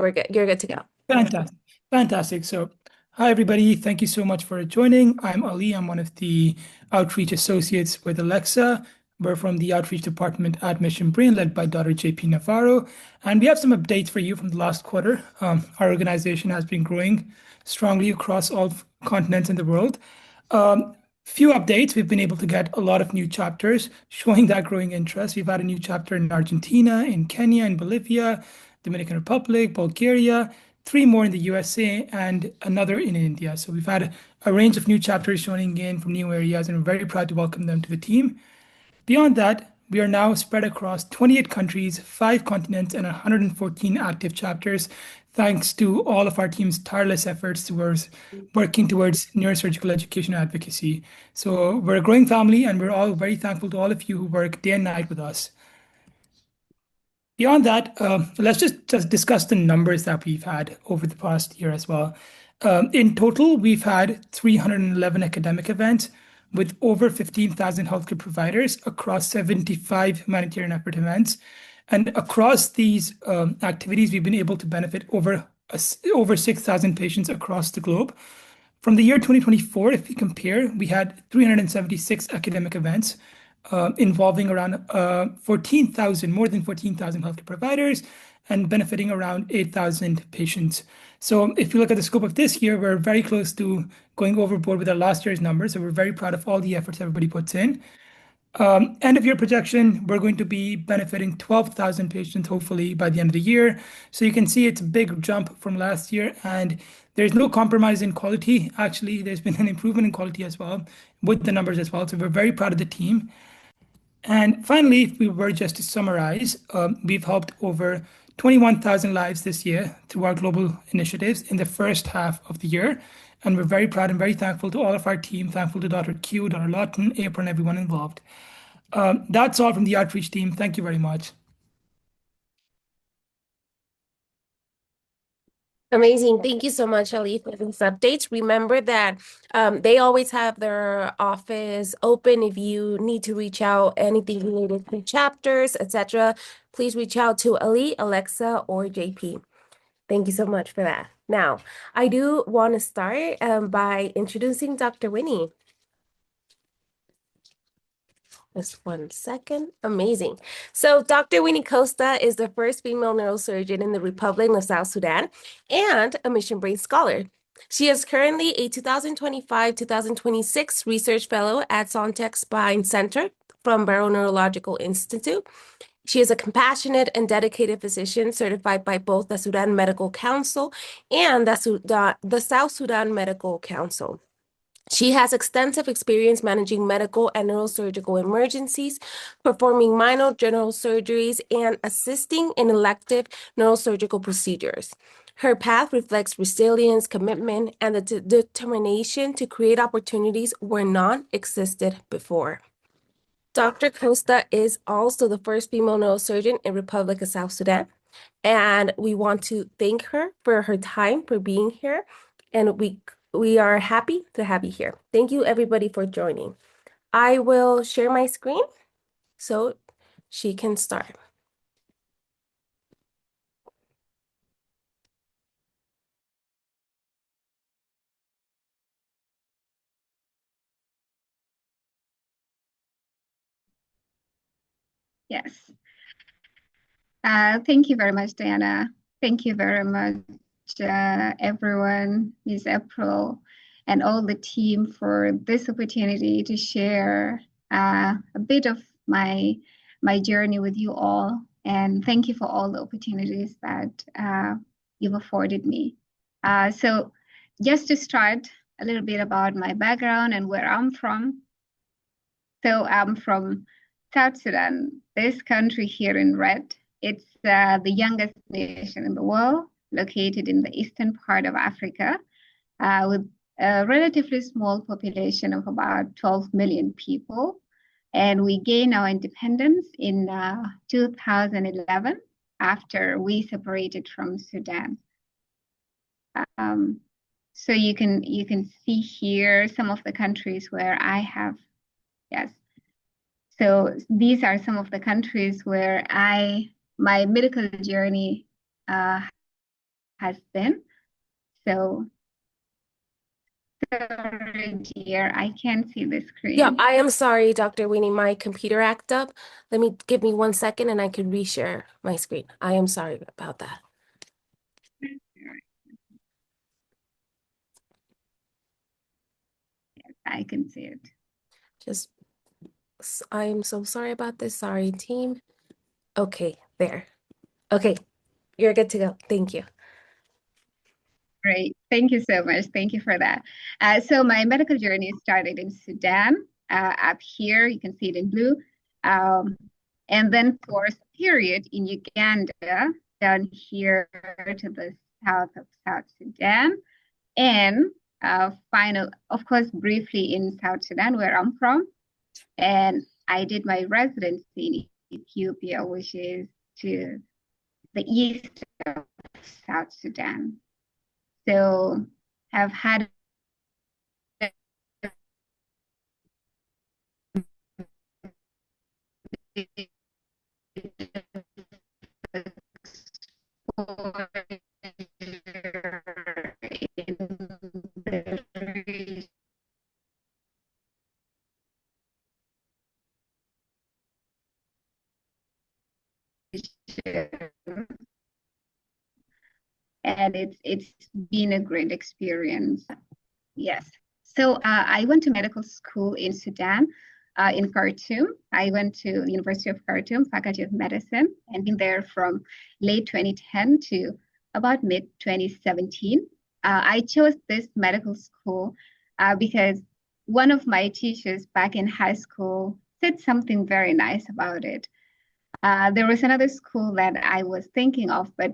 We're good. You're good to go. Fantastic. Fantastic. So, hi, everybody. Thank you so much for joining. I'm Ali. I'm one of the outreach associates with Alexa. We're from the outreach department at Mission Brain, led by Dr. JP Navarro. And we have some updates for you from the last quarter. Our organization has been growing strongly across all continents in the world. Few updates. We've been able to get a lot of new chapters showing that growing interest. We've had a new chapter in Argentina, in Kenya, in Bolivia, Dominican Republic, Bulgaria, three more in the USA, and another in India. So we've had a range of new chapters joining in from new areas, and we're very proud to welcome them to the team. Beyond that, we are now spread across 28 countries, 5 continents, and 114 active chapters, thanks to all of our team's tireless efforts towards working towards neurosurgical education and advocacy. So we're a growing family, and we're all very thankful to all of you who work day and night with us. Beyond that, let's just discuss the numbers that we've had over the past year as well. In total, we've had 311 academic events with over 15,000 healthcare providers across 75 humanitarian effort events. And across these activities, we've been able to benefit over 6,000 patients across the globe. From the year 2024, if we compare, we had 376 academic events involving around more than 14,000 healthcare providers and benefiting around 8,000 patients. So if you look at the scope of this year, we're very close to going overboard with our last year's numbers. So we're very proud of all the efforts everybody puts in. End of year projection, we're going to be benefiting 12,000 patients, hopefully by the end of the year. So you can see it's a big jump from last year, and there's no compromise in quality. Actually, there's been an improvement in quality as well with the numbers as well. So we're very proud of the team. And finally, if we were just to summarize, we've helped over 21,000 lives this year through our global initiatives in the first half of the year. And we're very proud and very thankful to all of our team, thankful to Dr. Q, Dr. Lawton, April, and everyone involved. That's all from the outreach team. Thank you very much. Amazing. Thank you so much, Ali, for these updates. Remember that they always have their office open if you need to reach out anything related to chapters, etc. Please reach out to Ali, Alexa, or JP. Thank you so much for that. Now, I do want to start by introducing Dr. Winnie. Just 1 second. Amazing. So Dr. Winnie Costa is the first female neurosurgeon in the Republic of South Sudan and a Mission Brain Scholar. She is currently a 2025-2026 Research Fellow at Sontag Spine Center from Barrow Neurological Institute. She is a compassionate and dedicated physician certified by both the Sudan Medical Council and the South Sudan Medical Council. She has extensive experience managing medical and neurosurgical emergencies, performing minor general surgeries, and assisting in elective neurosurgical procedures. Her path reflects resilience, commitment, and the determination to create opportunities where none existed before. Dr. Costa is also the first female neurosurgeon in Republic of South Sudan, and we want to thank her for her time, for being here, and we are happy to have you here. Thank you, everybody, for joining. I will share my screen so she can start. Yes. Thank you very much, Diana. Thank you very much, everyone, Ms. April, and all the team for this opportunity to share a bit of my journey with you all. And thank you for all the opportunities that you've afforded me. So just to start a little bit about my background and where I'm from. So I'm from South Sudan, this country here in red. It's the youngest nation in the world, located in the eastern part of Africa, with a relatively small population of about 12 million people. And we gained our independence in 2011 after we separated from Sudan. So you can see here some of the countries where I have, yes. So these are some of the countries where my medical journey has been. So, sorry, dear, I can't see the Yeah, screen. I am sorry, Dr. Winnie. My computer acted up. Give me 1 second and I can reshare my screen. I am sorry about that. I can see it. Just, I am so sorry about this. Sorry, team. Okay, there. Okay, you're good to go. Thank you. Great. Thank you so much. Thank you for that. So my medical journey started in Sudan. Up here, you can see it in blue. And then for a period in Uganda, down here to the south of South Sudan. And of course, briefly in South Sudan, where I'm from. And I did my residency in Ethiopia, which is to the east of South Sudan. So have had and it's been a great experience. Yes. So I went to medical school in Sudan, in Khartoum. I went to the University of Khartoum, Faculty of Medicine, and been there from late 2010 to about mid 2017. I chose this medical school because one of my teachers back in high school said something very nice about it. There was another school that I was thinking of, but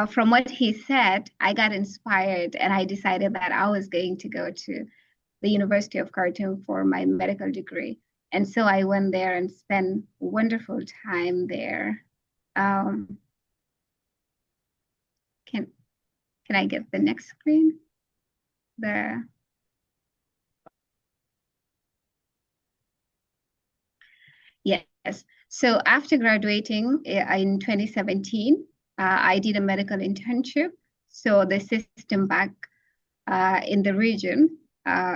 from what he said, I got inspired and I decided that I was going to go to the University of Khartoum for my medical degree. And so I went there and spent wonderful time there. Um, can can I get the next screen? The Yes. So after graduating in 2017, I did a medical internship. So the system back in the region,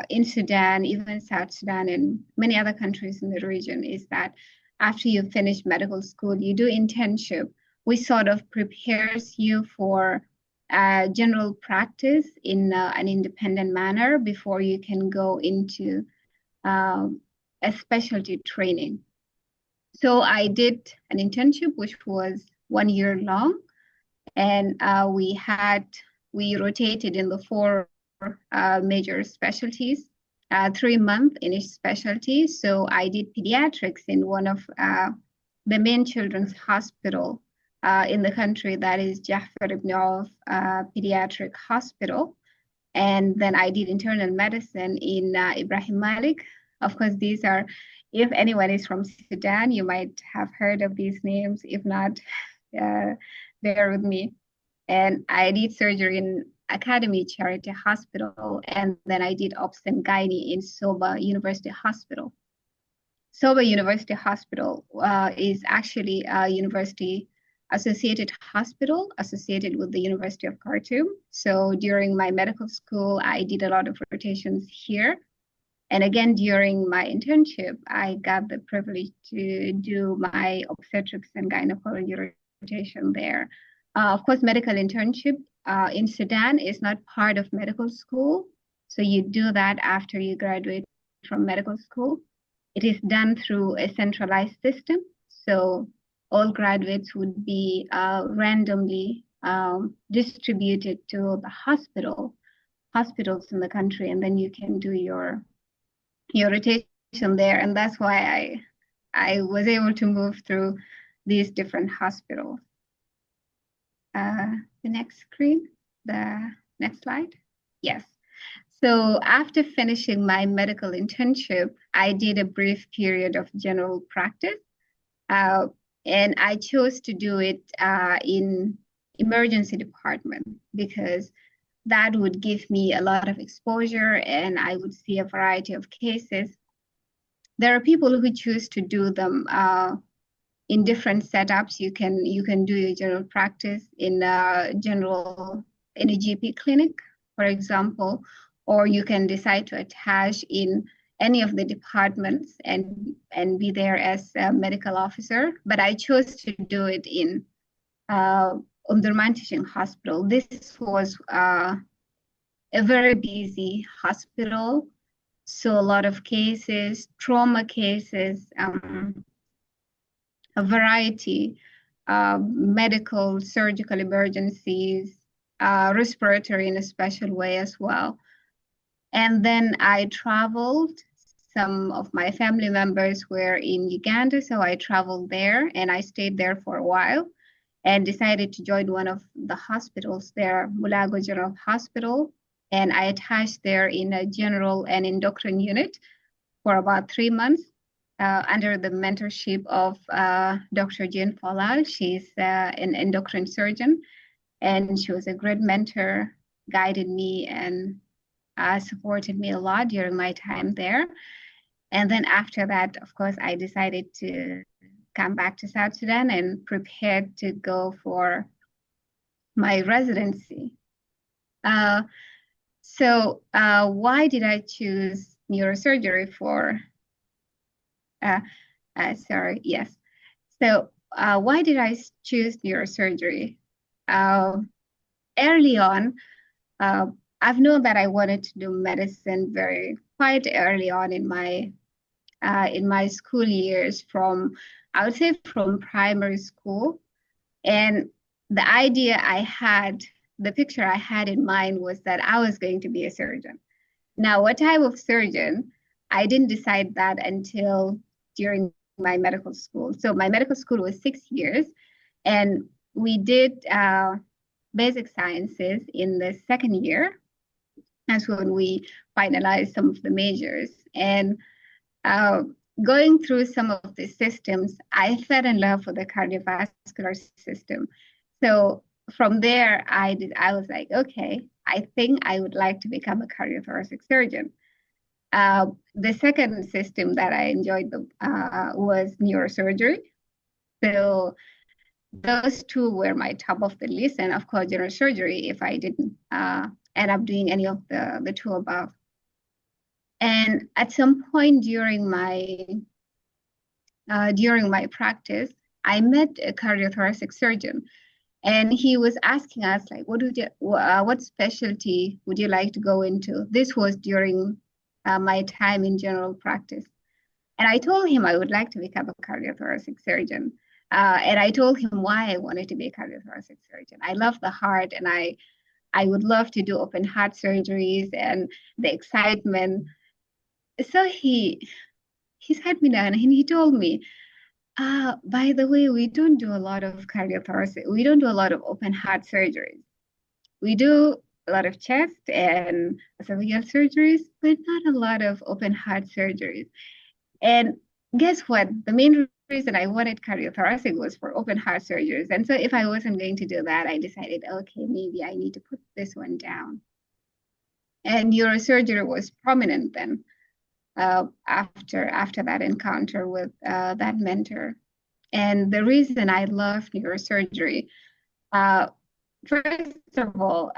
in Sudan, even South Sudan, and many other countries in the region, is that after you finish medical school, you do internship, which sort of prepares you for general practice in an independent manner before you can go into a specialty training. So I did an internship, which was 1 year long, and we rotated in the four major specialties, 3 months in each specialty. So I did pediatrics in one of the main children's hospital in the country, that is Jafar ibn Auf Pediatric Hospital. And then I did internal medicine in Ibrahim Malik. Of course, these are, if anyone is from Sudan, you might have heard of these names. If not, bear with me. And I did surgery in Academy Charity Hospital, and then I did obs and gynae in Soba University Hospital. Soba University Hospital is actually a university associated hospital associated with the University of Khartoum. So during my medical school, I did a lot of rotations here. And again, during my internship, I got the privilege to do my obstetrics and gynecology rotation there. Of course, medical internship in Sudan is not part of medical school. So you do that after you graduate from medical school. It is done through a centralized system. So all graduates would be randomly distributed to the hospitals in the country, and then you can do your rotation there. And that's why I was able to move through these different hospitals. The next screen, the next slide. Yes. So after finishing my medical internship, I did a brief period of general practice. And I chose to do it in emergency department because that would give me a lot of exposure and I would see a variety of cases. There are people who choose to do them in different setups. You can do your general practice in a GP clinic, for example, or you can decide to attach in any of the departments and be there as a medical officer. But I chose to do it in Omdurman Teaching Hospital. This was a very busy hospital, so a lot of cases, trauma cases, a variety, medical, surgical emergencies, respiratory in a special way as well. And then I traveled. Some of my family members were in Uganda, so I traveled there and I stayed there for a while and decided to join one of the hospitals there, Mulago General Hospital. And I attached there in a general and endocrine unit for about 3 months under the mentorship of Dr. Jane Falal. She's an endocrine surgeon, and she was a great mentor, guided me and supported me a lot during my time there. And then after that, of course, I decided to come back to South Sudan and prepared to go for my residency. So why did I choose neurosurgery for, yes. So why did I choose neurosurgery? Early on, I've known that I wanted to do medicine quite early on in my school years, I would say from primary school. And the idea I had, the picture I had in mind was that I was going to be a surgeon. Now, what type of surgeon? I didn't decide that until during my medical school. So my medical school was 6 years, and we did basic sciences in the second year. That's when we finalized some of the majors. And going through some of the systems, I fell in love with the cardiovascular system. So from there, I was like, okay, I think I would like to become a cardiothoracic surgeon. The second system that I enjoyed was neurosurgery. So those two were my top of the list, and of course, general surgery if I didn't end up doing any of the two above. And at some point during my practice, I met a cardiothoracic surgeon, and he was asking us like, what specialty would you like to go into? This was during my time in general practice. And I told him I would like to become a cardiothoracic surgeon. And I told him why I wanted to be a cardiothoracic surgeon. I love the heart, and I would love to do open heart surgeries and the excitement. So he sat me down and he told me, by the way, we don't do a lot of cardiothoracic, we don't do a lot of open heart surgeries. We do a lot of chest and esophageal surgeries, but not a lot of open heart surgeries. And guess what? The main reason I wanted cardiothoracic was for open heart surgeries. And so if I wasn't going to do that, I decided, okay, maybe I need to put this one down. And neurosurgery was prominent then after that encounter with that mentor. And the reason I love neurosurgery, first of all,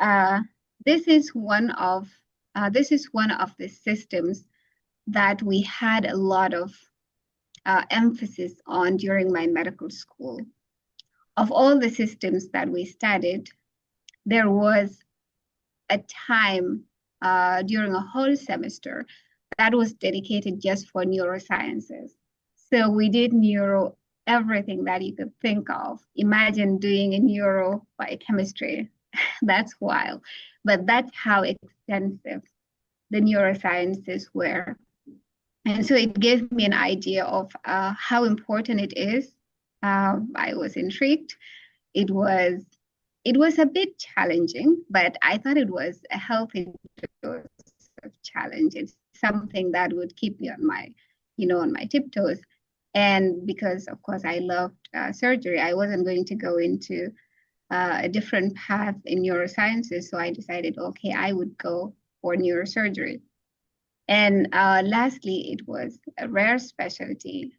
this is one of the systems that we had a lot of emphasis on during my medical school. Of all the systems that we studied, there was a time during a whole semester that was dedicated just for neurosciences. So we did everything that you could think of. Imagine doing a neuro biochemistry. That's wild. But that's how extensive the neurosciences were. And so it gave me an idea of how important it is. I was intrigued. It was a bit challenging, but I thought it was a healthy dose of challenge. It's something that would keep me on my tiptoes. And because, of course, I loved surgery, I wasn't going to go into a different path in neurosciences. So I decided, okay, I would go for neurosurgery. And lastly, it was a rare specialty.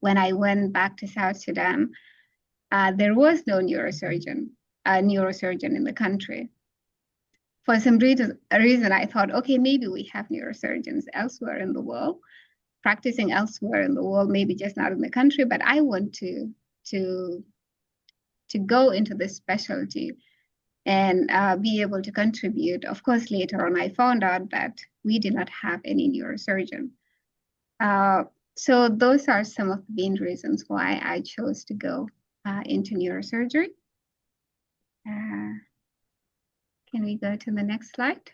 when I went back to South Sudan, there was no neurosurgeon in the country. For some reason, I thought, okay, maybe we have neurosurgeons elsewhere in the world, practicing elsewhere in the world, maybe just not in the country, but I want to go into this specialty and be able to contribute. Of course, later on, I found out that we did not have any neurosurgeon. So those are some of the main reasons why I chose to go into neurosurgery. Can we go to the next slide?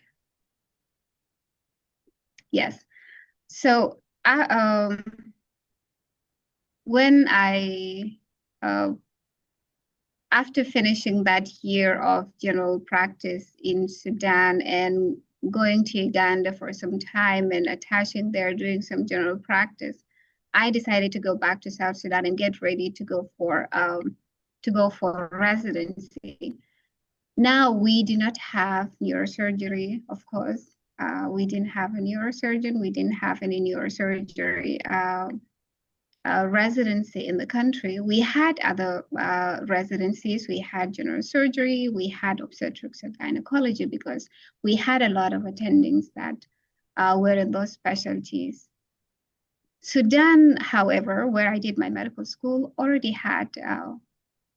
Yes. So when after finishing that year of general practice in Sudan and going to Uganda for some time and attaching there, doing some general practice, I decided to go back to South Sudan and get ready to go for residency. Now we do not have neurosurgery, of course. We didn't have a neurosurgeon. We didn't have any neurosurgery residency in the country. We had other residencies. We had general surgery. We had obstetrics and gynecology because we had a lot of attendings that were in those specialties. Sudan, however, where I did my medical school, already had a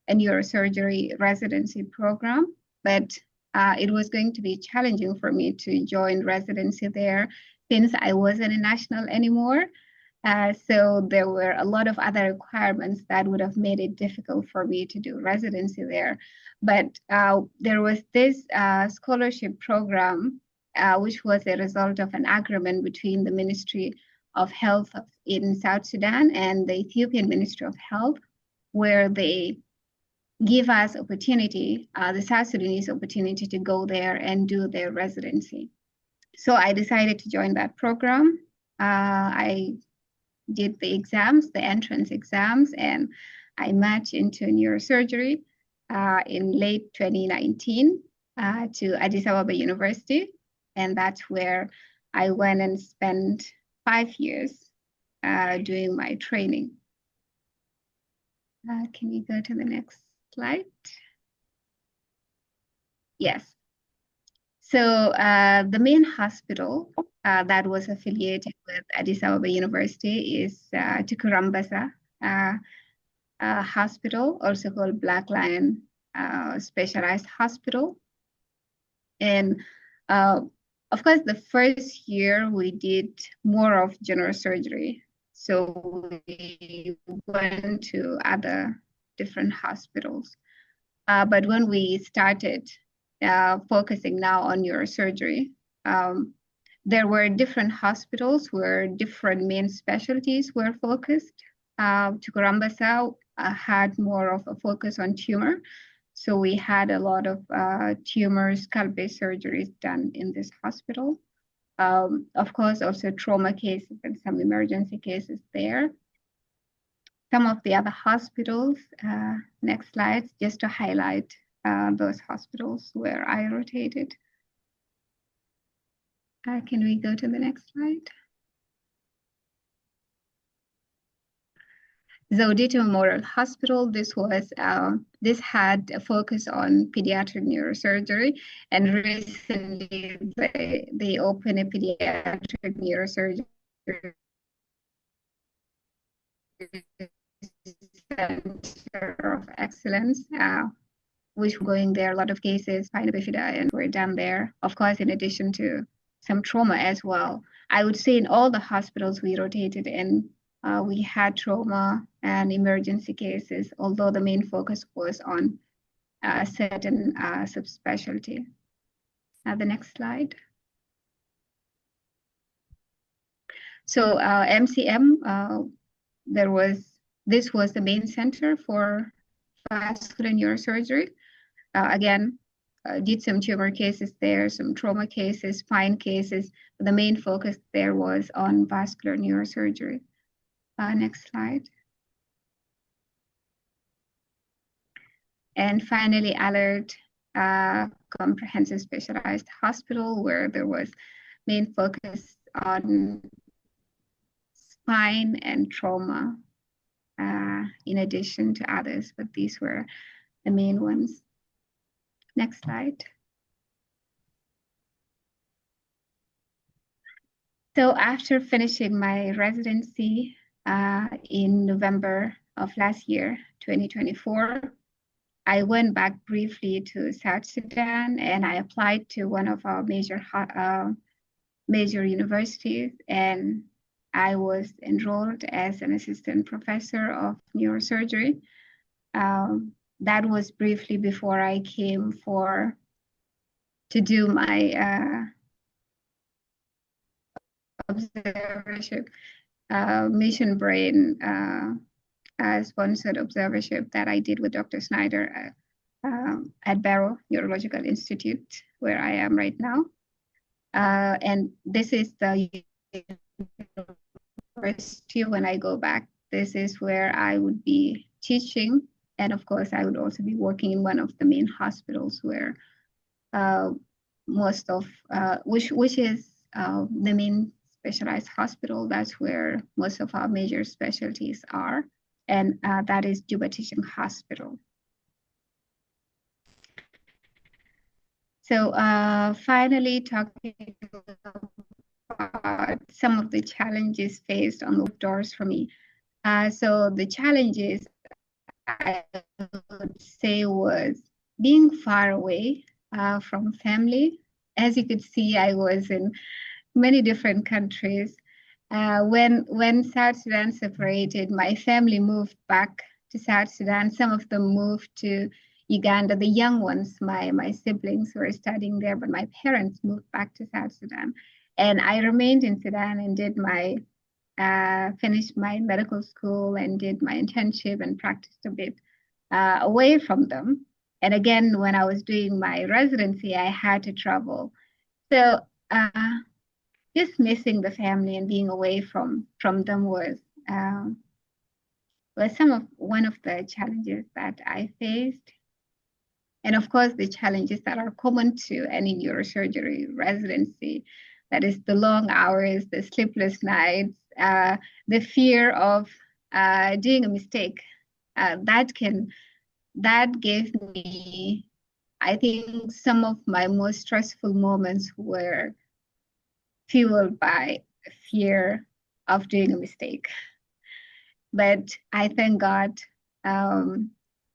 neurosurgery residency program, but it was going to be challenging for me to join residency there since I wasn't a national anymore. So there were a lot of other requirements that would have made it difficult for me to do residency there. But there was this scholarship program, which was a result of an agreement between the Ministry of Health in South Sudan and the Ethiopian Ministry of Health, where they give us opportunity, the South Sudanese opportunity to go there and do their residency. So I decided to join that program. I did the exams, the entrance exams, and I matched into neurosurgery in late 2019 to Addis Ababa University. And that's where I went and spent 5 years doing my training. Can you go to the next slide? Yes. So the main hospital that was affiliated with Addis Ababa University is Tukurambasa Hospital, also called Black Lion Specialized Hospital. And of course, the first year we did more of general surgery. So we went to other different hospitals. But when we started focusing now on neurosurgery, there were different hospitals where different main specialties were focused. Tukurambasa had more of a focus on tumor. So we had a lot of tumor skull-based surgeries done in this hospital. Of course, also trauma cases and some emergency cases there. Some of the other hospitals, next slide, just to highlight those hospitals where I rotated. Can we go to the next slide? Zodito Memorial Hospital, this had a focus on pediatric neurosurgery, and recently they opened a pediatric neurosurgery center of excellence, which were going there, a lot of cases, spina bifida, and were done there, of course, in addition to some trauma as well. I would say in all the hospitals we rotated in, we had trauma and emergency cases, although the main focus was on a certain subspecialty. The next slide. So MCM, this was the main center for vascular neurosurgery. Again, did some tumor cases there, some trauma cases, spine cases. But the main focus there was on vascular neurosurgery. Next slide. And finally, Alert Comprehensive Specialized Hospital, where there was main focus on spine and trauma. in addition to others, but these were the main ones. Next slide. So after finishing my residency in November of last year, 2024, I went back briefly to South Sudan and I applied to one of our major universities, and I was enrolled as an assistant professor of neurosurgery. That was briefly before I came to do my observership, Mission Brain sponsored observership that I did with Dr. Snyder at Barrow Neurological Institute, where I am right now. And this is the university when I go back. This is where I would be teaching. And of course, I would also be working in one of the main hospitals where which is the main specialized hospital. That's where most of our major specialties are. And that is Juba Teaching Hospital. So finally, talking about some of the challenges faced on the doors for me. So the challenges I would say was being far away from family. As you could see, I was in many different countries. When South Sudan separated, my family moved back to South Sudan. Some of them moved to Uganda. The young ones, my siblings were studying there, but my parents moved back to South Sudan. And I remained in Sudan and did finished my medical school and did my internship and practiced a bit away from them. And again, when I was doing my residency, I had to travel. So just missing the family and being away from them was one of the challenges that I faced. And of course, the challenges that are common to any neurosurgery residency, that is the long hours, the sleepless nights, the fear of doing a mistake. That gave me, I think some of my most stressful moments were fueled by fear of doing a mistake. But I thank God I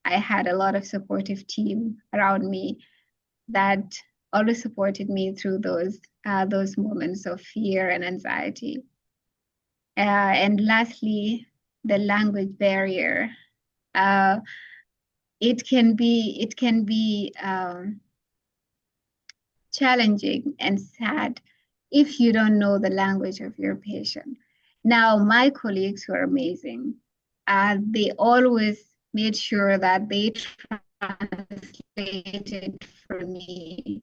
had a lot of supportive team around me that always supported me through those moments of fear and anxiety. And lastly, the language barrier. It can be challenging and sad if you don't know the language of your patient. Now, my colleagues were amazing. They always made sure that they translated for me.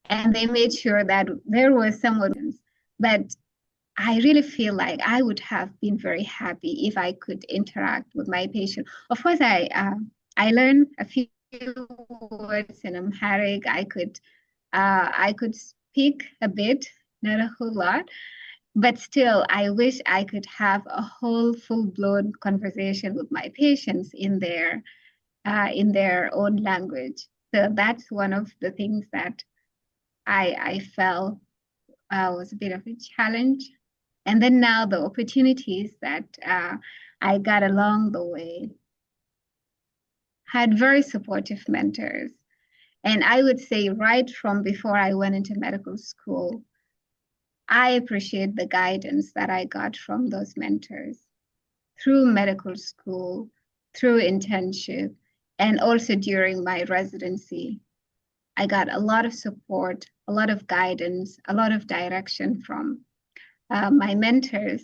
And they made sure that there was someone, but I really feel like I would have been very happy if I could interact with my patient. Of course, I learned a few words in Amharic. I could speak a bit, not a whole lot, but still, I wish I could have a whole full-blown conversation with my patients in their own language. So that's one of the things that I felt was a bit of a challenge. And then now the opportunities that I got along the way, had very supportive mentors. And I would say right from before I went into medical school, I appreciate the guidance that I got from those mentors through medical school, through internship, and also during my residency. I got a lot of support, a lot of guidance, a lot of direction from my mentors.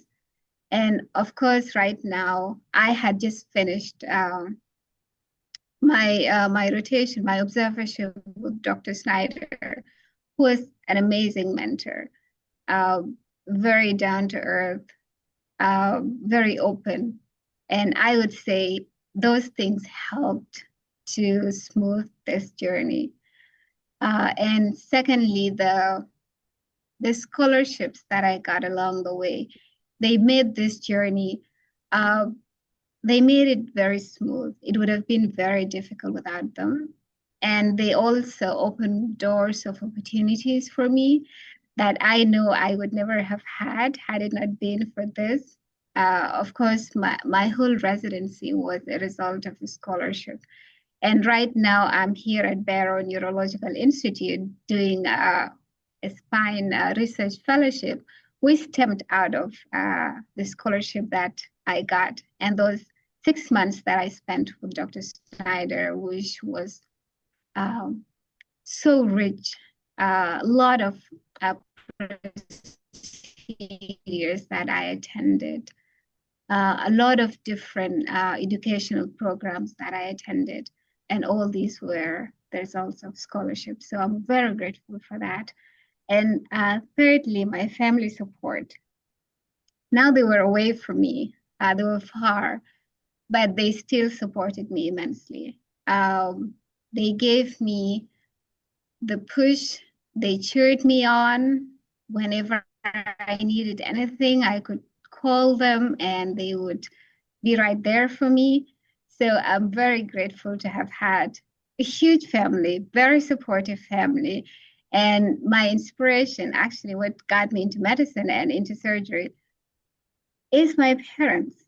And of course, right now, I had just finished my rotation, my observership with Dr. Snyder, who was an amazing mentor, very down to earth, very open. And I would say those things helped to smooth this journey. And secondly, the scholarships that I got along the way, they made this journey Uh, they made it very smooth. It would have been very difficult without them. And they also opened doors of opportunities for me that I know I would never have had it not been for this. Of course, my whole residency was a result of a scholarship. And right now, I'm here at Barrow Neurological Institute doing a spine research fellowship, which stemmed out of the scholarship that I got. And those 6 months that I spent with Dr. Snyder, which was um, so rich, a lot of procedures that I attended, a lot of different educational programs that I attended, and all these were the results of scholarship. So I'm very grateful for that. And thirdly, my family support. Now they were away from me, they were far, but they still supported me immensely. They gave me the push, they cheered me on whenever I needed anything. I could call them and they would be right there for me. So I'm very grateful to have had a huge family, very supportive family. And my inspiration, actually, what got me into medicine and into surgery is my parents.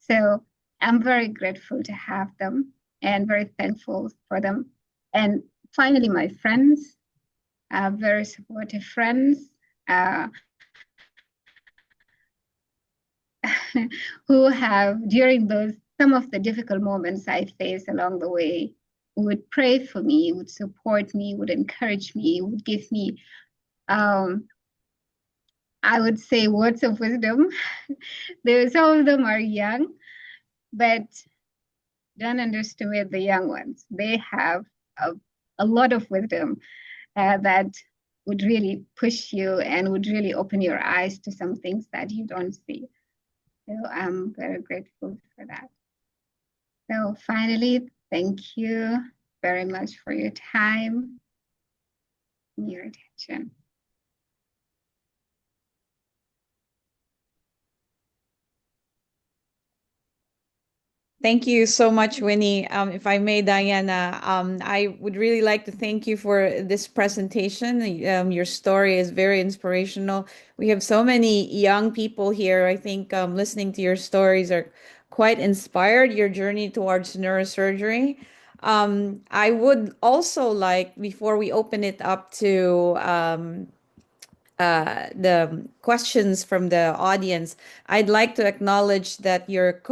So I'm very grateful to have them and very thankful for them. And finally, my friends, very supportive friends. Who have, during those some of the difficult moments I faced along the way, would pray for me, would support me, would encourage me, would give me, I would say, words of wisdom. Some of them are young, but don't underestimate the young ones. They have a lot of wisdom that would really push you and would really open your eyes to some things that you don't see. So I'm very grateful for that. So finally, thank you very much for your time and your attention. Thank you so much, Winnie. If I may, Diana, I would really like to thank you for this presentation. Your story is very inspirational. We have so many young people here. I think listening to your stories are quite inspired, your journey towards neurosurgery. I would also like, before we open it up to the questions from the audience, I'd like to acknowledge that your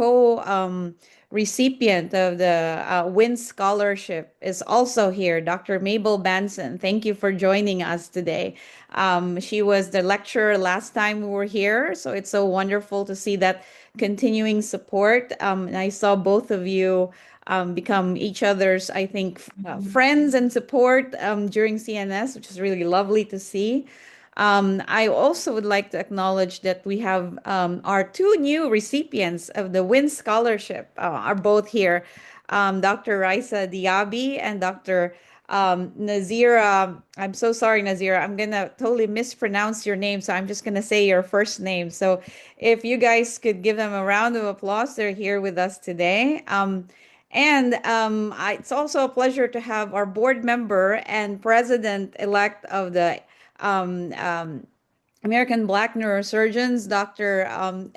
recipient of the WIN scholarship is also here, Dr. Mabel Banson. Thank you for joining us today. She was the lecturer last time we were here, so it's so wonderful to see that continuing support. And I saw both of you become each other's, I think, friends and support during CNS, which is really lovely to see. I also would like to acknowledge that we have our two new recipients of the WIN scholarship are both here, Dr. Raisa Diaby and Dr. Nazira. I'm so sorry, Nazira. I'm gonna totally mispronounce your name, so I'm just gonna say your first name. So if you guys could give them a round of applause, they're here with us today. It's also a pleasure to have our board member and president-elect of the um, um, American Black Neurosurgeons, Dr.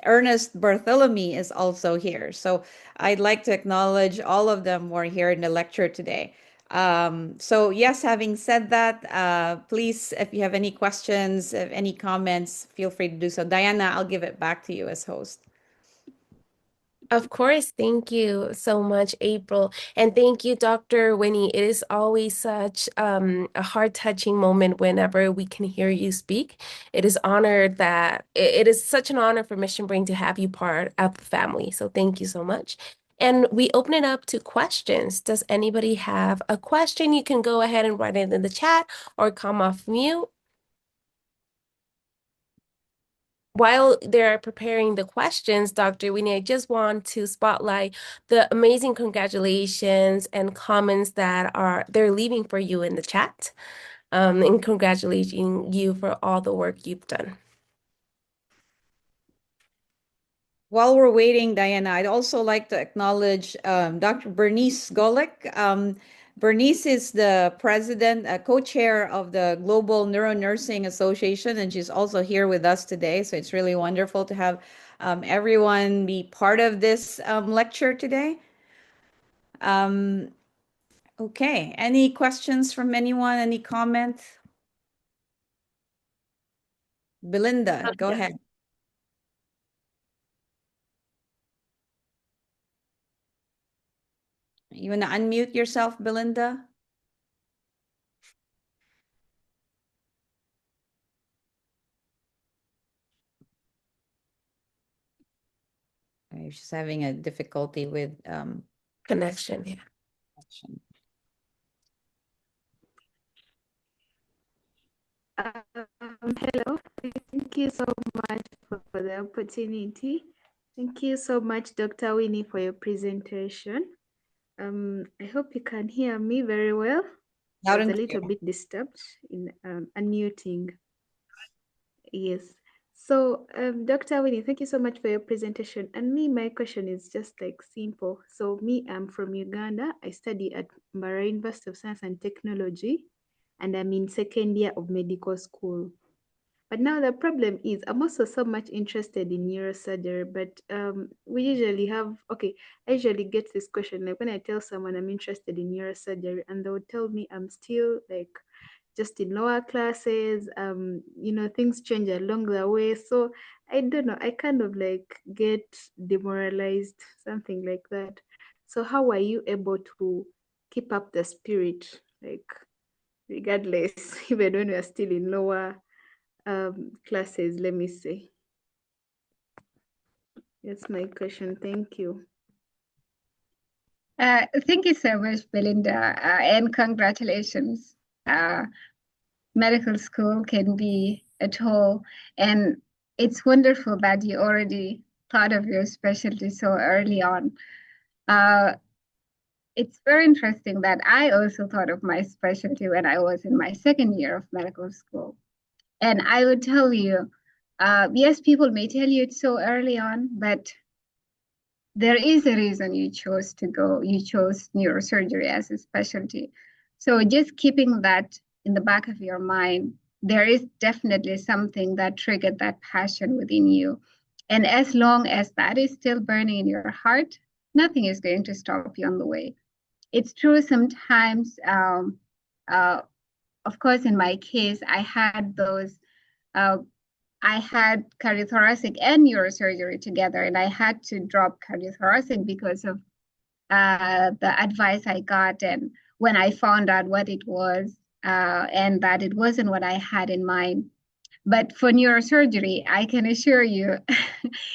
Ernest Bartholomew is also here. So I'd like to acknowledge all of them who are here in the lecture today. So yes, having said that, please, if you have any questions, any comments, feel free to do so. Diana, I'll give it back to you as host. Of course, thank you so much, April. And thank you, Dr. Winnie. It is always such a heart-touching moment whenever we can hear you speak. It is it is such an honor for Mission Brain to have you part of the family. So thank you so much. And we open it up to questions. Does anybody have a question? You can go ahead and write it in the chat or come off mute. While they're preparing the questions, Dr. Winnie, I just want to spotlight the amazing congratulations and comments that they're leaving for you in the chat, and congratulating you for all the work you've done. While we're waiting, Diana, I'd also like to acknowledge Dr. Bernice Golick. Bernice is the president, co-chair of the Global Neuronursing Association, and she's also here with us today. So it's really wonderful to have everyone be part of this lecture today. Okay, any questions from anyone? Any comments? Belinda, go Yes. ahead. You want to unmute yourself, Belinda? She's having a difficulty with Connection, yeah. connection. Hello, thank you so much for the opportunity. Thank you so much, Dr. Winnie, for your presentation. I hope you can hear me very well. I Loud was a and little clear. bit disturbed in unmuting. Yes. So, Dr. Winnie, thank you so much for your presentation. And my question is just like simple. So I'm from Uganda. I study at Mapour University of Science and Technology, and I'm in second year of medical school. But now the problem is I'm also so much interested in neurosurgery, but we usually have, okay, I usually get this question, like when I tell someone I'm interested in neurosurgery and they would tell me I'm still like just in lower classes, things change along the way. So I don't know, I kind of like get demoralized, something like that. So how are you able to keep up the spirit, like regardless, even when you're still in lower classes, let me say. That's my question. Thank you. Thank you so much, Belinda, and congratulations. Medical school can be a toll, and it's wonderful that you already thought of your specialty so early on. It's very interesting that I also thought of my specialty when I was in my second year of medical school. And I would tell you, yes, people may tell you it's so early on, but there is a reason you chose neurosurgery as a specialty. So just keeping that in the back of your mind, there is definitely something that triggered that passion within you. And as long as that is still burning in your heart, nothing is going to stop you on the way. It's true sometimes, of course, in my case, I had cardiothoracic and neurosurgery together, and I had to drop cardiothoracic because of the advice I got and when I found out what it was and that it wasn't what I had in mind. But for neurosurgery, I can assure you,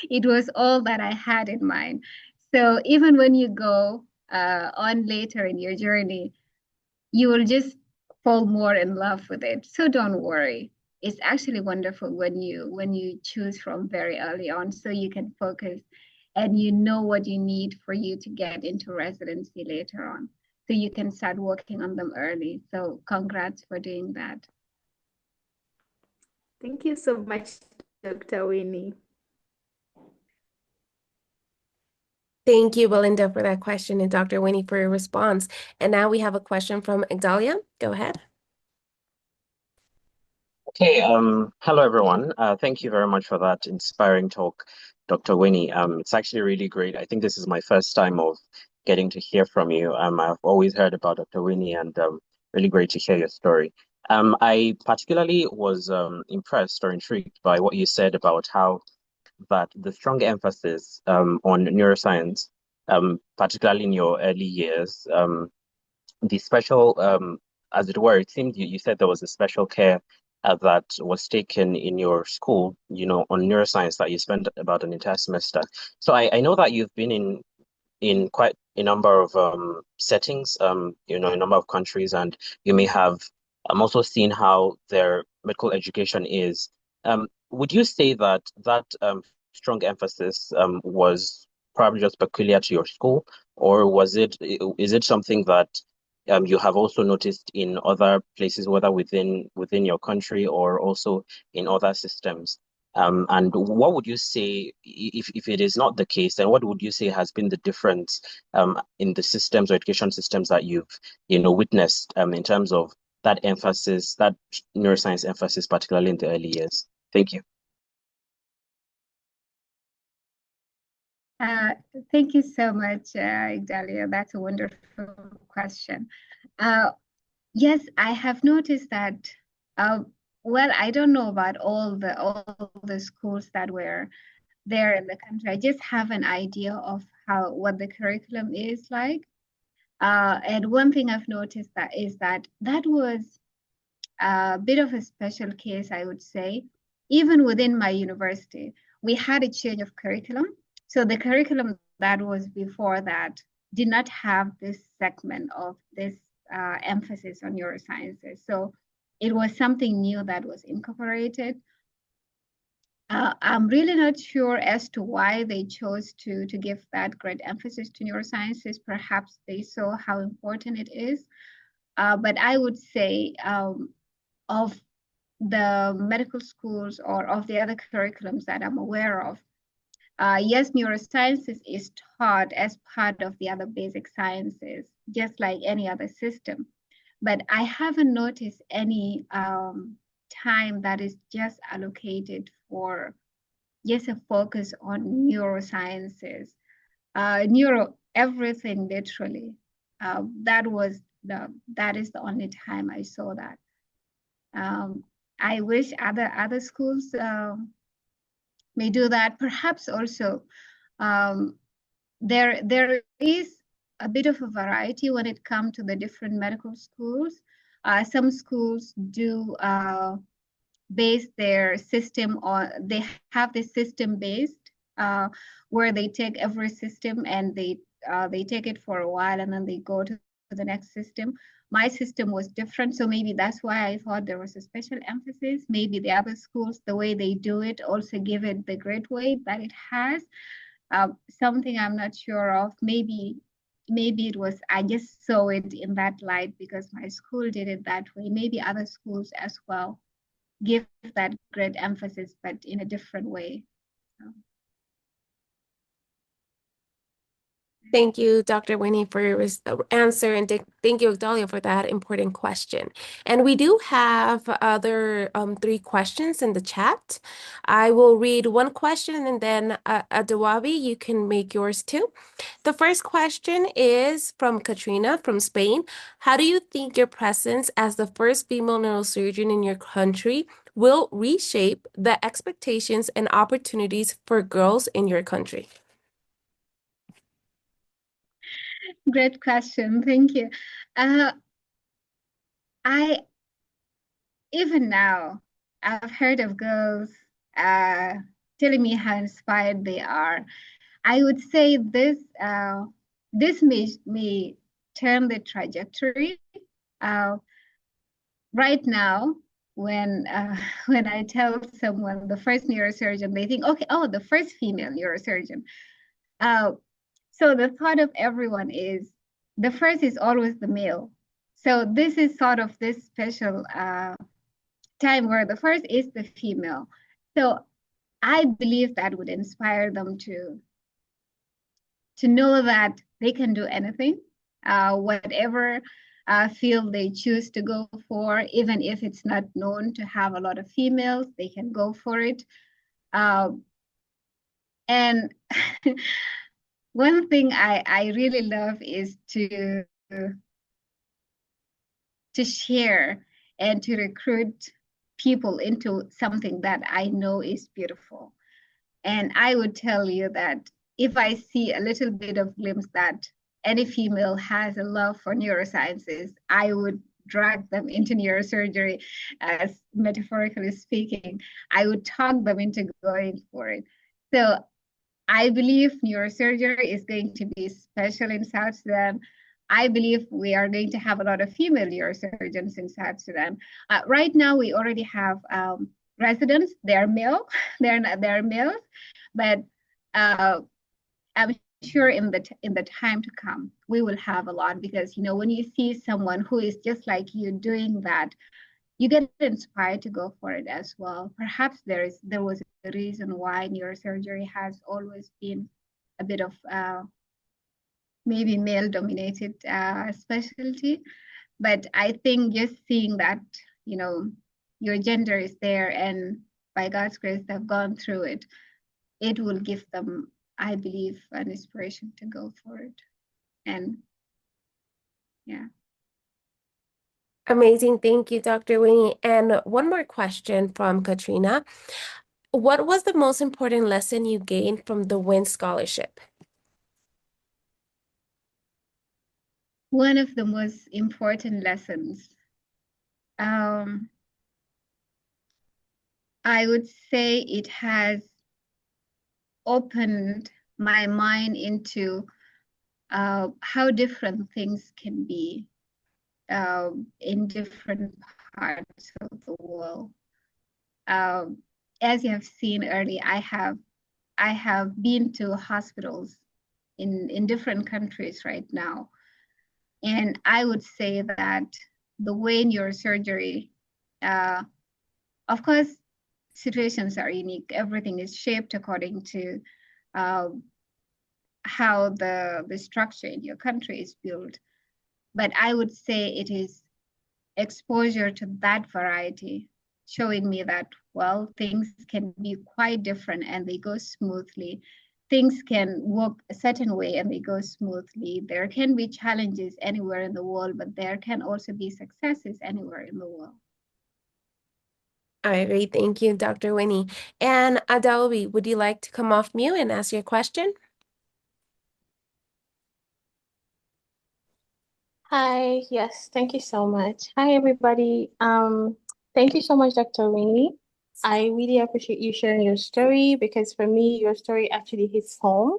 it was all that I had in mind. So even when you go on later in your journey, you will just fall more in love with it. So don't worry. It's actually wonderful when you choose from very early on so you can focus and you know what you need for you to get into residency later on. So you can start working on them early. So congrats for doing that. Thank you so much, Dr. Winnie. Thank you, Belinda, for that question, and Dr. Winnie for your response. And now we have a question from Igdalia. Go ahead. Okay, hello everyone. Thank you very much for that inspiring talk, Dr. Winnie. It's actually really great. I think this is my first time of getting to hear from you. I've always heard about Dr. Winnie and really great to hear your story. I particularly was impressed or intrigued by what you said about how that the strong emphasis on neuroscience, particularly in your early years, the special, as it were, it seemed you said there was a special care that was taken in your school, on neuroscience that you spent about an entire semester. So I know that you've been in quite a number of settings, a number of countries, and you may have also seen how their medical education is. Would you say that strong emphasis was probably just peculiar to your school, or is it something that you have also noticed in other places, whether within your country or also in other systems? And what would you say, if it is not the case, then what would you say has been the difference in the systems or education systems that you've, witnessed in terms of that emphasis, that neuroscience emphasis, particularly in the early years? Thank you. Thank you so much, Igdalia. That's a wonderful question. Yes, I have noticed that. Well, I don't know about all the schools that were there in the country. I just have an idea of what the curriculum is like. And one thing I've noticed that was a bit of a special case, I would say. Even within my university, we had a change of curriculum. So the curriculum that was before that did not have this segment of this emphasis on neurosciences. So it was something new that was incorporated. I'm really not sure as to why they chose to give that great emphasis to neurosciences. Perhaps they saw how important it is. But I would say of the medical schools or of the other curriculums that I'm aware of, yes, neurosciences is taught as part of the other basic sciences, just like any other system. But I haven't noticed any time that is just allocated for just a focus on neurosciences, everything literally. That is the only time I saw that. I wish other schools may do that. Perhaps also there is a bit of a variety when it comes to the different medical schools. Some schools do base their system on, they have this system based where they take every system and they take it for a while and then they go to the next system. My system was different, so maybe that's why I thought there was a special emphasis. Maybe the other schools, the way they do it, also give it the great weight that it has. Something I'm not sure of. Maybe it was, I just saw it in that light because my school did it that way. Maybe other schools as well give that great emphasis, but in a different way. Thank you, Dr. Winnie, for your answer, and thank you, Dahlia, for that important question. And we do have other 3 questions in the chat. I will read one question, and then Adawabi, you can make yours too. The first question is from Katrina from Spain. How do you think your presence as the first female neurosurgeon in your country will reshape the expectations and opportunities for girls in your country? Great question. Thank you. Even now, I've heard of girls telling me how inspired they are. I would say this may turn the trajectory. Right now, when I tell someone the first neurosurgeon, they think, okay, oh, the first female neurosurgeon. So the thought of everyone is the first is always the male. So this is sort of this special time where the first is the female. So I believe that would inspire them to know that they can do anything, whatever field they choose to go for, even if it's not known to have a lot of females, they can go for it. And one thing I really love is to share and to recruit people into something that I know is beautiful. And I would tell you that if I see a little bit of glimpse that any female has a love for neurosciences, I would drag them into neurosurgery, as metaphorically speaking. I would talk them into going for it. So I believe neurosurgery is going to be special in South Sudan. I believe we are going to have a lot of female neurosurgeons in South Sudan. Right now, we already have residents. They're male. They're males, but I'm sure in the time to come, we will have a lot, because when you see someone who is just like you doing that, you get inspired to go for it as well. Perhaps there was a reason why neurosurgery has always been a bit of maybe male dominated specialty. But I think just seeing that, you know, your gender is there and by God's grace they've gone through it, it will give them, I believe, an inspiration to go for it. And yeah. Amazing. Thank you, Dr. Winnie. And one more question from Katrina. What was the most important lesson you gained from the WIN scholarship? One of the most important lessons, I would say it has opened my mind into how different things can be in different parts of the world. As you have seen earlier, I have been to hospitals in different countries right now. And I would say that the way in neurosurgery, of course, situations are unique. Everything is shaped according to how the structure in your country is built. But I would say it is exposure to that variety showing me that, well, things can be quite different and they go smoothly. Things can work a certain way and they go smoothly. There can be challenges anywhere in the world, but there can also be successes anywhere in the world. I agree. Thank you, Dr. Winnie. And Adelby, would you like to come off mute and ask your question? Hi, yes, thank you so much. Hi, everybody. Thank you so much, Dr. Winnie. I really appreciate you sharing your story because for me, your story actually hits home.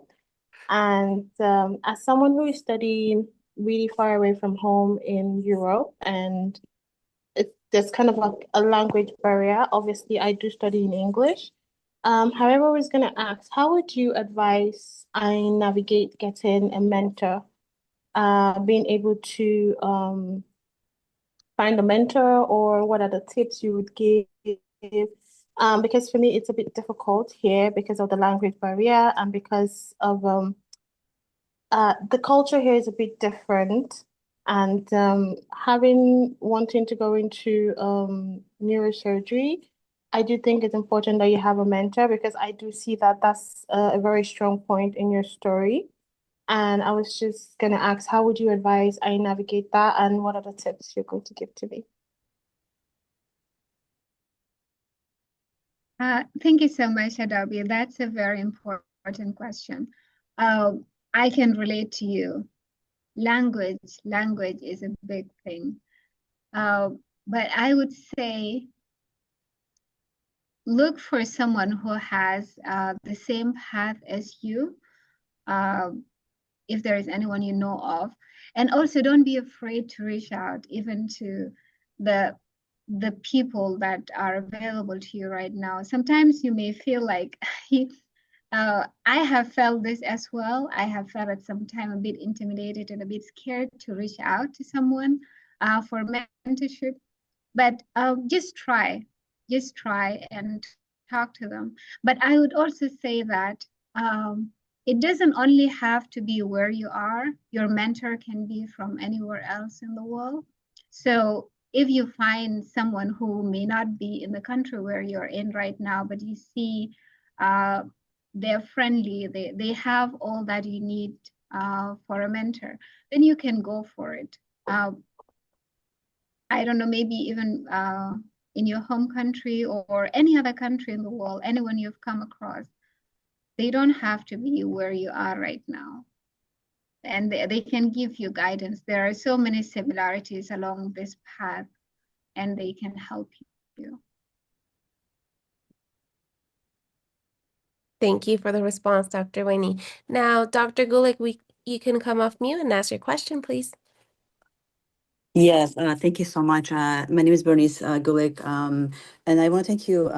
And as someone who is studying really far away from home in Europe, and there's kind of like a language barrier. Obviously, I do study in English. However, I was gonna ask, how would you advise I navigate getting a mentor? Being able to find a mentor, or what are the tips you would give? Because for me, it's a bit difficult here because of the language barrier and because of the culture here is a bit different. And wanting to go into neurosurgery, I do think it's important that you have a mentor because I do see that that's a very strong point in your story. And I was just going to ask, how would you advise I navigate that, and what are the tips you're going to give to me? Thank you so much, Adobe. That's a very important question. I can relate to you. Language is a big thing. But I would say look for someone who has the same path as you, if there is anyone you know of. And also don't be afraid to reach out even to the people that are available to you right now. Sometimes you may feel like I have felt this as well. I have felt at some time a bit intimidated and a bit scared to reach out to someone for mentorship. But just try and talk to them. But I would also say that it doesn't only have to be where you are. Your mentor can be from anywhere else in the world. So if you find someone who may not be in the country where you're in right now, but you see they're friendly, they have all that you need for a mentor, then you can go for it. I don't know, maybe even in your home country or any other country in the world, anyone you've come across, they don't have to be where you are right now. And they can give you guidance. There are so many similarities along this path, and they can help you. Thank you for the response, Dr. Winnie. Now, Dr. Gulick, you can come off mute and ask your question, please. Yes, thank you so much. My name is Bernice Gulick, and I want to thank you,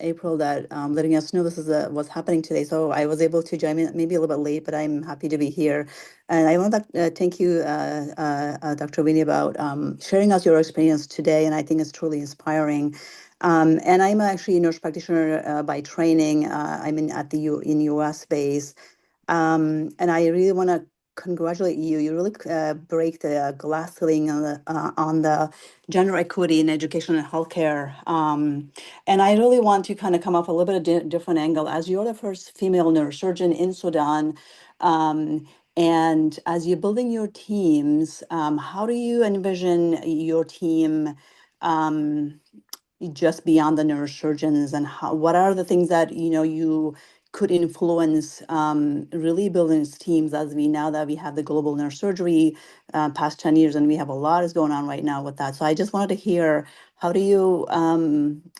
April, that letting us know this is what's happening today. So I was able to join in maybe a little bit late, but I'm happy to be here. And I want to thank you, Dr. Winnie, about sharing us your experience today. And I think it's truly inspiring. And I'm actually a nurse practitioner by training. I'm at the in US base. And I really want to congratulate you. You really break the glass ceiling on the gender equity in education and healthcare. And I really want to kind of come off a little bit of different angle, as you're the first female neurosurgeon in Sudan. And as you're building your teams, how do you envision your team just beyond the neurosurgeons, and what are the things that you could influence really building these teams, as we now that we have the global neurosurgery past 10 years, and we have a lot is going on right now with that. So I just wanted to hear, how do you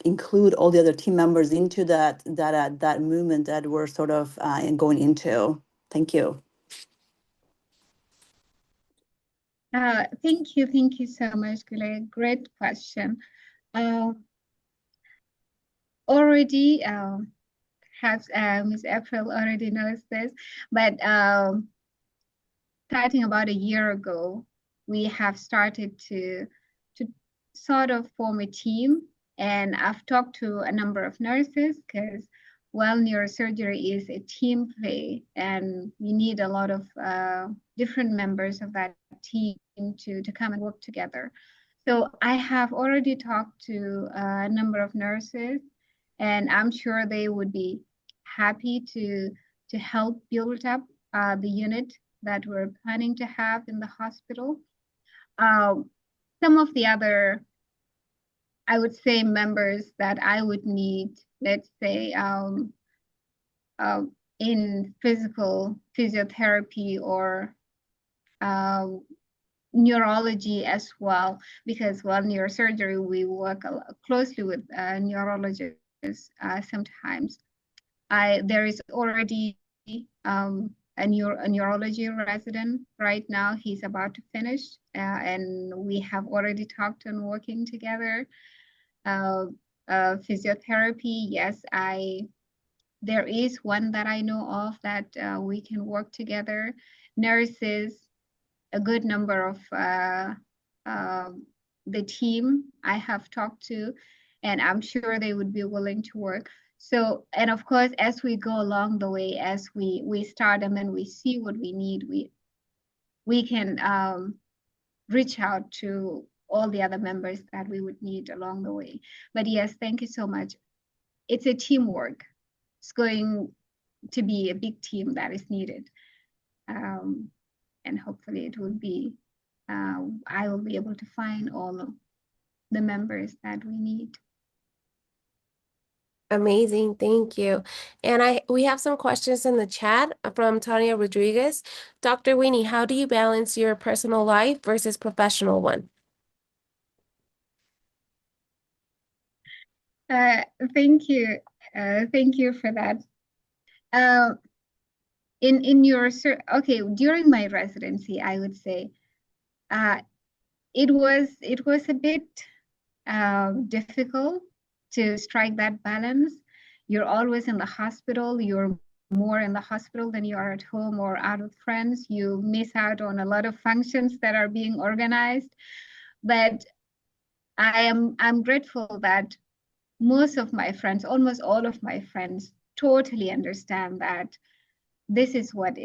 include all the other team members into that movement that we're sort of going into? Thank you. Thank you so much, Gule. Great question. Already, perhaps Ms. April already knows this, but starting about a year ago, we have started to sort of form a team, and I've talked to a number of nurses, because neurosurgery is a team play, and we need a lot of different members of that team to come and work together. So I have already talked to a number of nurses, and I'm sure they would be happy to help build up the unit that we're planning to have in the hospital. Some of the other, I would say, members that I would need, let's say, in physical physiotherapy or neurology as well, because neurosurgery, we work closely with neurologists sometimes. There is already a neurology resident right now. He's about to finish, and we have already talked and working together. Physiotherapy, yes, there is one that I know of that we can work together. Nurses, a good number of the team I have talked to, and I'm sure they would be willing to work. So, and of course, as we go along the way, as we start and then we see what we need, we can reach out to all the other members that we would need along the way. But yes, thank you so much. It's a teamwork. It's going to be a big team that is needed. And hopefully it will be, I will be able to find all of the members that we need. Amazing, thank you. And we have some questions in the chat from Tanya Rodriguez. Dr. Winnie, how do you balance your personal life versus professional one? Thank you. Thank you for that. In your, okay, during my residency, I would say it was a bit difficult to strike that balance. You're always in the hospital. You're more in the hospital than you are at home or out with friends. You miss out on a lot of functions that are being organized. But I'm grateful that most of my friends, almost all of my friends, totally understand that this is what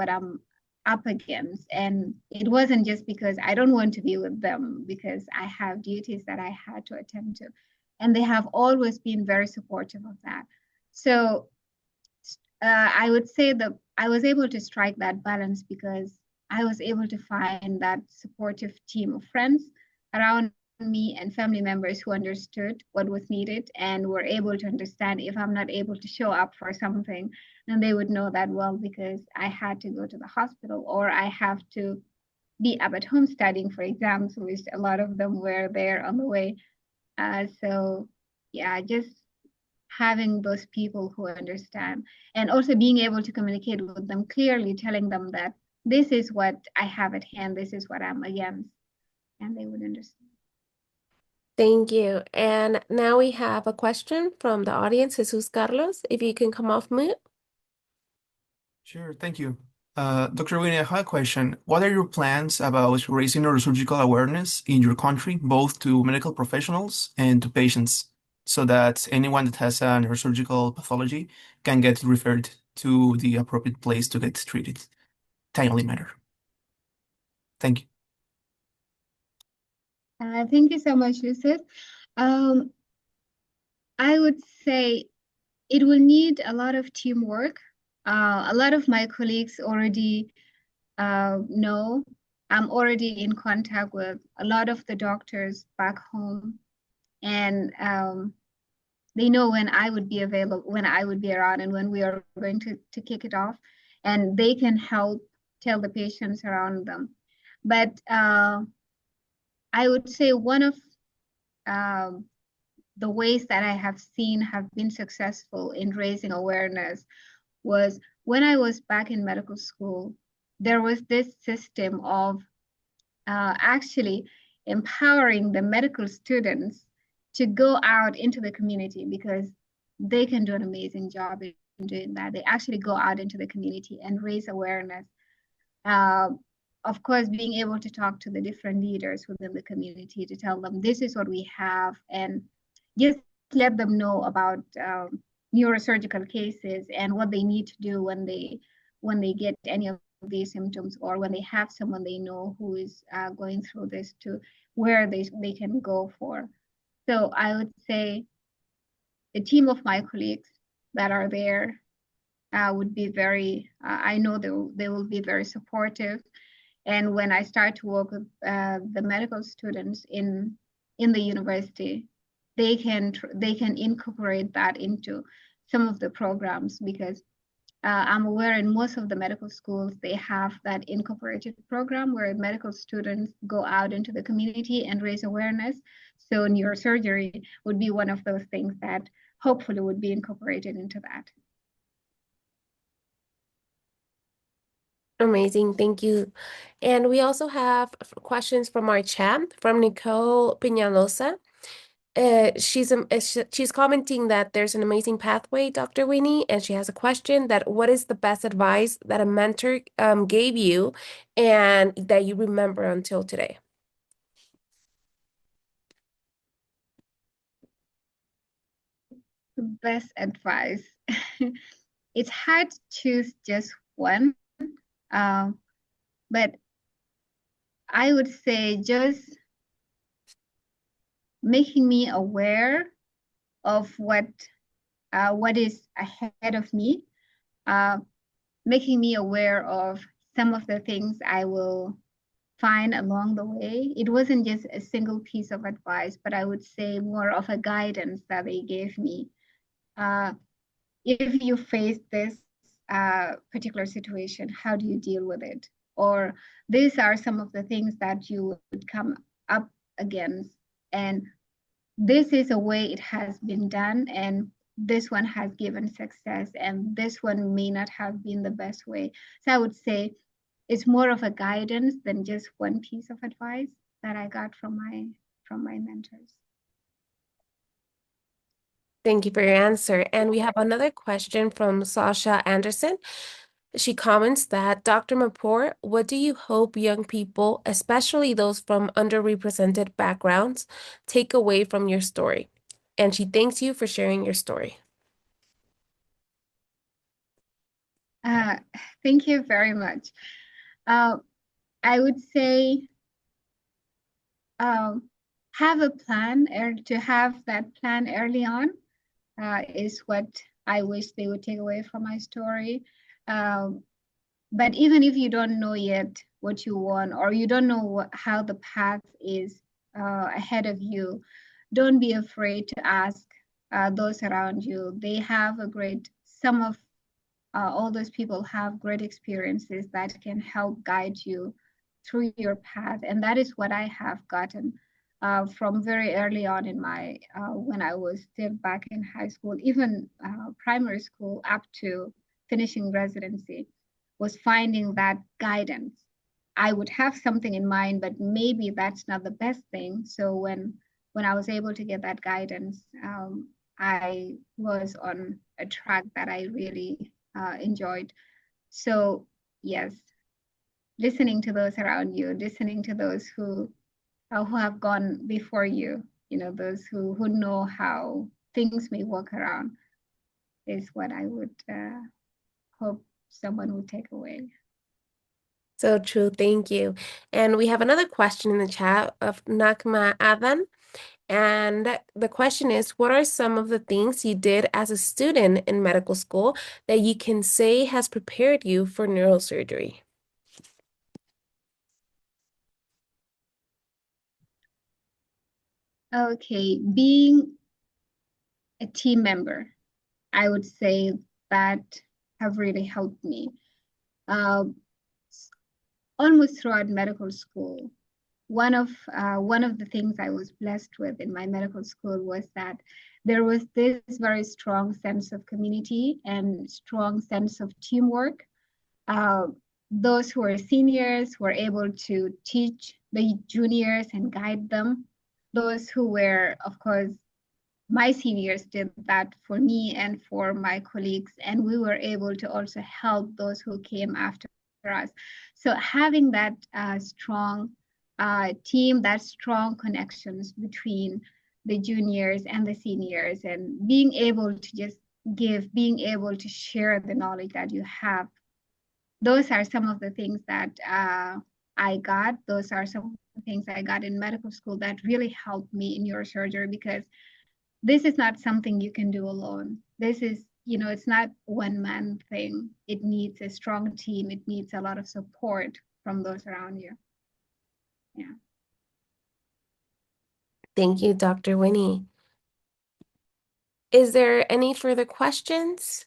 I'm up against. And it wasn't just because I don't want to be with them, because I have duties that I had to attend to. And they have always been very supportive of that. So I would say that I was able to strike that balance because I was able to find that supportive team of friends around me and family members who understood what was needed and were able to understand if I'm not able to show up for something, then they would know that, well, because I had to go to the hospital or I have to be up at home studying for exams, which a lot of them were there on the way. So yeah, just having those people who understand and also being able to communicate with them clearly, telling them that this is what I have at hand, this is what I'm against, and they would understand. Thank you. And now we have a question from the audience, Jesus Carlos, if you can come off mute. Sure, thank you. Dr. Winnie, I have a question. What are your plans about raising neurosurgical awareness in your country, both to medical professionals and to patients, so that anyone that has a neurosurgical pathology can get referred to the appropriate place to get treated? Timely matter. Thank you. Thank you so much, Yusuf. Um, I would say it will need a lot of teamwork. A lot of my colleagues already know. I'm already in contact with a lot of the doctors back home, and they know when I would be available, when I would be around, and when we are going to kick it off, and they can help tell the patients around them. But I would say one of the ways that I have seen have been successful in raising awareness was when I was back in medical school, there was this system of actually empowering the medical students to go out into the community, because they can do an amazing job in doing that. They actually go out into the community and raise awareness. Of course, being able to talk to the different leaders within the community to tell them this is what we have, and just let them know about neurosurgical cases and what they need to do when they get any of these symptoms, or when they have someone they know who is going through this, to where they can go for. So I would say the team of my colleagues that are there would be very, I know they will be very supportive. And when I start to work with the medical students in the university, they can incorporate that into some of the programs, because I'm aware in most of the medical schools, they have that incorporated program where medical students go out into the community and raise awareness. So neurosurgery would be one of those things that hopefully would be incorporated into that. Amazing, thank you. And we also have questions from our chat from Nicole Peñalosa. She's commenting that there's an amazing pathway, Dr. Winnie, and she has a question that what is the best advice that a mentor gave you and that you remember until today? Best advice. It's hard to choose just one, but I would say just making me aware of what is ahead of me, making me aware of some of the things I will find along the way. It wasn't just a single piece of advice, but I would say more of a guidance that they gave me. If you face this particular situation, how do you deal with it? Or these are some of the things that you would come up against. And this is a way it has been done, and this one has given success, and this one may not have been the best way. So I would say it's more of a guidance than just one piece of advice that I got from my mentors. Thank you for your answer. And we have another question from Sasha Anderson. She comments that, Dr. Mapour, what do you hope young people, especially those from underrepresented backgrounds, take away from your story? And she thanks you for sharing your story. Thank you very much. I would say have a plan, or to have that plan early on is what I wish they would take away from my story. But even if you don't know yet what you want, or you don't know how the path is ahead of you, don't be afraid to ask those around you. They have some of all those people have great experiences that can help guide you through your path. And that is what I have gotten from very early on in my, when I was still back in high school, even primary school, up to finishing residency, was finding that guidance. I would have something in mind, but maybe that's not the best thing. So when I was able to get that guidance, I was on a track that I really enjoyed. So yes, listening to those around you, listening to those who have gone before you, those who know how things may work around is what I would hope someone would take away. So true. Thank you. And we have another question in the chat of Nakma Adan. And the question is, what are some of the things you did as a student in medical school that you can say has prepared you for neurosurgery? Okay, being a team member, I would say that have really helped me. Almost throughout medical school, one of the things I was blessed with in my medical school was that there was this very strong sense of community and strong sense of teamwork. Uh, those who are seniors were able to teach the juniors and guide them. Those who were, of course, my seniors did that for me and for my colleagues, and we were able to also help those who came after us. So having that strong team, that strong connections between the juniors and the seniors, and being able to just being able to share the knowledge that you have. Those are some of the things that I got. Those are some of the things I got in medical school that really helped me in neurosurgery, because this is not something you can do alone. This is, it's not one man thing. It needs a strong team. It needs a lot of support from those around you. Yeah. Thank you, Dr. Winnie. Is there any further questions?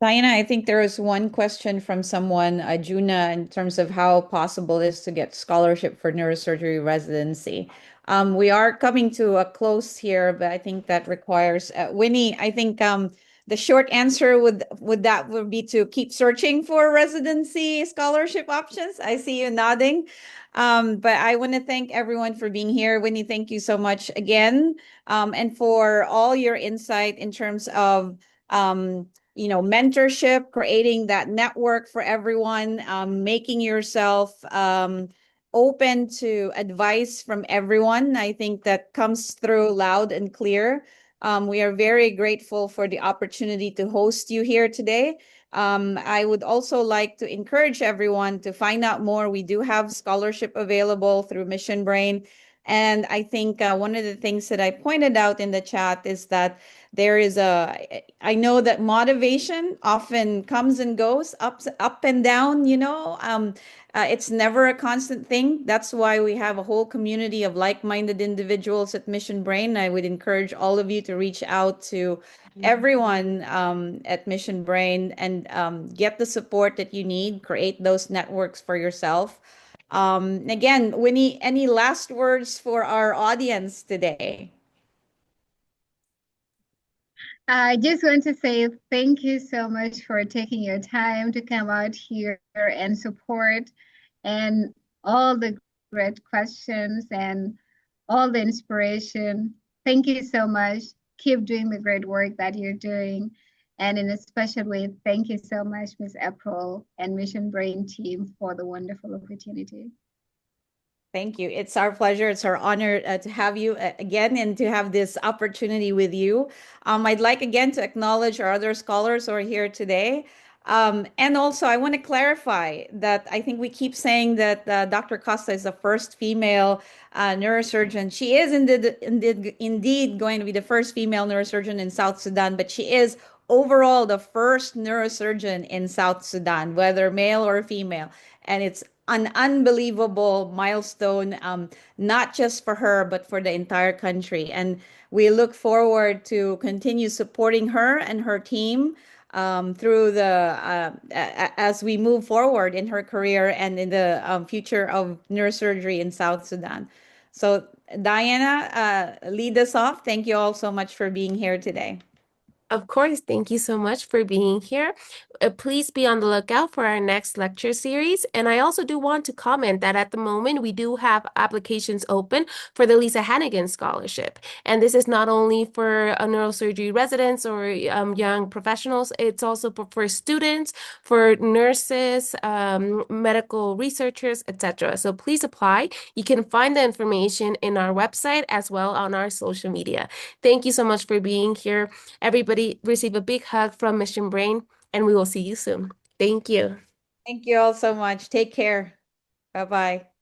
Diana, I think there was one question from someone, Juna, in terms of how possible it is to get scholarship for neurosurgery residency. We are coming to a close here, but I think that requires Winnie. I think the short answer would be to keep searching for residency scholarship options. I see you nodding. But I want to thank everyone for being here. Winnie, thank you so much again, and for all your insight in terms of mentorship, creating that network for everyone, making yourself open to advice from everyone. I think that comes through loud and clear. We are very grateful for the opportunity to host you here today. I would also like to encourage everyone to find out more. We do have scholarship available through Mission Brain. And I think one of the things that I pointed out in the chat is that I know that motivation often comes and goes, up and down, it's never a constant thing. That's why we have a whole community of like-minded individuals at Mission Brain. I would encourage all of you to reach out to everyone at Mission Brain and get the support that you need, create those networks for yourself. Again, Winnie, any last words for our audience today? I just want to say thank you so much for taking your time to come out here and support, and all the great questions and all the inspiration. Thank you so much. Keep doing the great work that you're doing. And in a special way, thank you so much, Ms. April and Mission Brain team, for the wonderful opportunity. Thank you. It's our pleasure. It's our honor to have you again and to have this opportunity with you. I'd like again to acknowledge our other scholars who are here today. And also, I want to clarify that I think we keep saying that Dr. Costa is the first female neurosurgeon. She is indeed going to be the first female neurosurgeon in South Sudan, but she is overall the first neurosurgeon in South Sudan, whether male or female. And it's an unbelievable milestone, not just for her, but for the entire country. And we look forward to continue supporting her and her team through as we move forward in her career and in the future of neurosurgery in South Sudan. So Diana, lead us off. Thank you all so much for being here today. Of course, thank you so much for being here. Please be on the lookout for our next lecture series. And I also do want to comment that at the moment, we do have applications open for the Lisa Hannigan Scholarship. And this is not only for neurosurgery residents or young professionals, it's also for students, for nurses, medical researchers, etc. So please apply. You can find the information in our website as well on our social media. Thank you so much for being here. Everybody receive a big hug from Mission Brain, and we will see you soon. Thank you. Thank you all so much. Take care. Bye-bye.